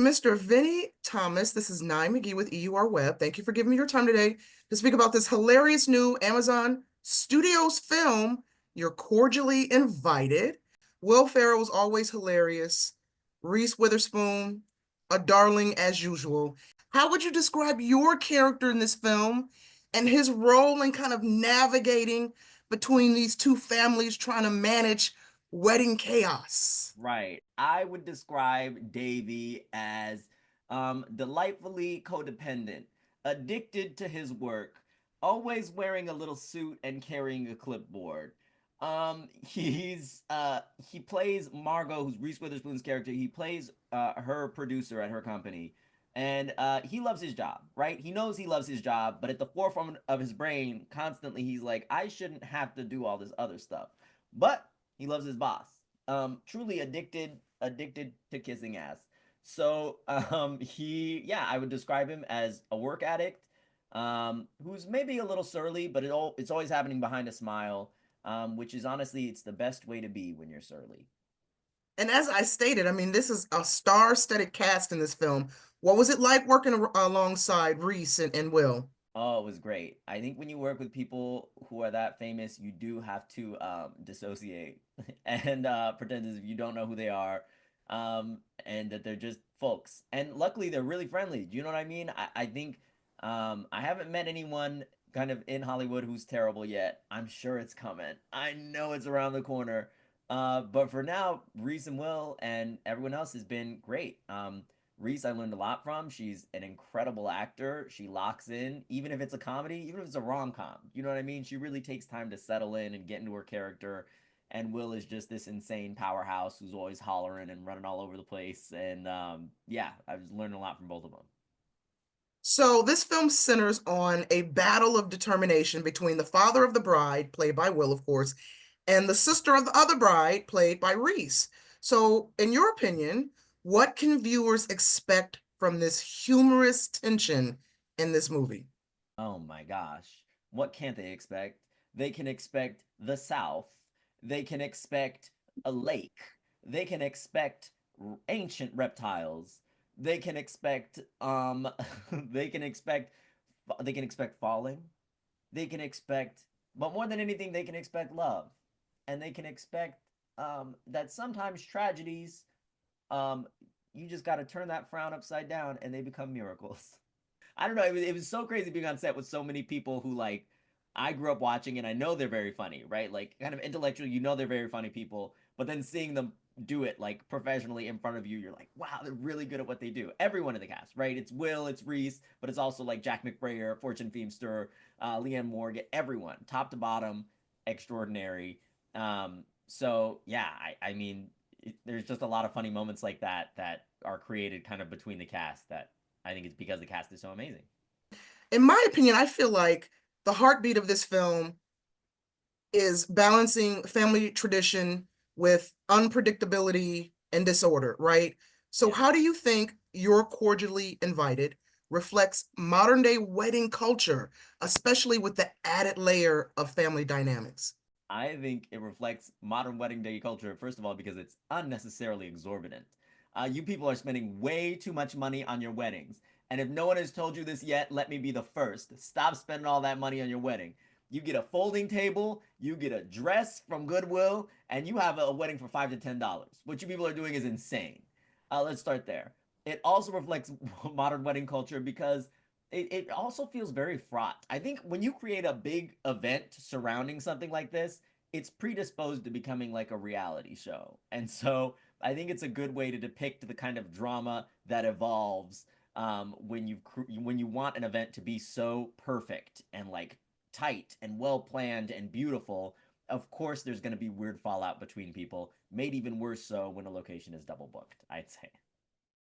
Mr. Vinny Thomas. This is Nye McGee with EUR Web. Thank you for giving me your time today to speak about this hilarious new Amazon Studios film, You're Cordially Invited. Will Ferrell's always hilarious. Reese Witherspoon, a darling as usual. How would you describe your character in this film and his role in kind of navigating between these two families trying to manage wedding chaos? Right. I would describe Davy as delightfully codependent, addicted to his work, always wearing a little suit and carrying a clipboard. He plays Margot, who's Reese Witherspoon's character. He plays her producer at her company, and he loves his job. Right? He knows he loves his job, but at the forefront of his brain, constantly he's like, I shouldn't have to do all this other stuff. But he loves his boss. Truly addicted to kissing ass. So I would describe him as a work addict, who's maybe a little surly, but it's always happening behind a smile, which is honestly, it's the best way to be when you're surly. And as I stated, I mean, this is a star-studded cast in this film. What was it like working alongside Reese and Will? Oh, it was great. I think when you work with people who are that famous, you do have to dissociate and pretend as if you don't know who they are, and that they're just folks. And luckily, they're really friendly. Do you know what I mean? I think I haven't met anyone kind of in Hollywood who's terrible yet. I'm sure it's coming. I know it's around the corner. But for now, Reese and Will and everyone else has been great. Reese, I learned a lot from. She's an incredible actor. She locks in, even if it's a comedy, even if it's a rom com. You know what I mean? She really takes time to settle in and get into her character. And Will is just this insane powerhouse who's always hollering and running all over the place. And yeah, I've learned a lot from both of them. So this film centers on a battle of determination between the father of the bride, played by Will, of course, and the sister of the other bride, played by Reese. So, in your opinion, what can viewers expect from this humorous tension in this movie? Oh my gosh. What can't they expect? They can expect the South. They can expect a lake. They can expect ancient reptiles. They can expect they can expect they can expect falling. They can expect, but more than anything, they can expect love. And they can expect that sometimes tragedies, um you just got to turn that frown upside down and they become miracles. I don't know. It was so crazy being on set with so many people who like I grew up watching and I know they're very funny, right? Like kind of intellectually, you know they're very funny people, but then seeing them do it like professionally in front of you, you're like, wow, they're really good at what they do. Everyone in the cast, right? It's Will, it's Reese, but it's also like Jack McBrayer, Fortune Feimster, Leanne Morgan, everyone, top to bottom, extraordinary. So yeah, I mean, there's just a lot of funny moments like that that are created kind of between the cast that I think it's because the cast is so amazing. In my opinion, I feel like the heartbeat of this film is balancing family tradition with unpredictability and disorder, right? So, Yeah. how do you think You're Cordially Invited reflects modern day wedding culture, especially with the added layer of family dynamics? I think it reflects modern wedding day culture, first of all, because it's unnecessarily exorbitant. You people are spending way too much money on your weddings. And if no one has told you this yet, let me be the first. Stop spending all that money on your wedding. You get a folding table, you get a dress from Goodwill, and you have a wedding for $5 to $10. What you people are doing is insane. Let's start there. It also reflects modern wedding culture because it also feels very fraught. I think when you create a big event surrounding something like this, it's predisposed to becoming like a reality show. And so I think it's a good way to depict the kind of drama that evolves when you want an event to be so perfect and like tight and well planned and beautiful. Of course, there's going to be weird fallout between people, made even worse so when a location is double booked, I'd say.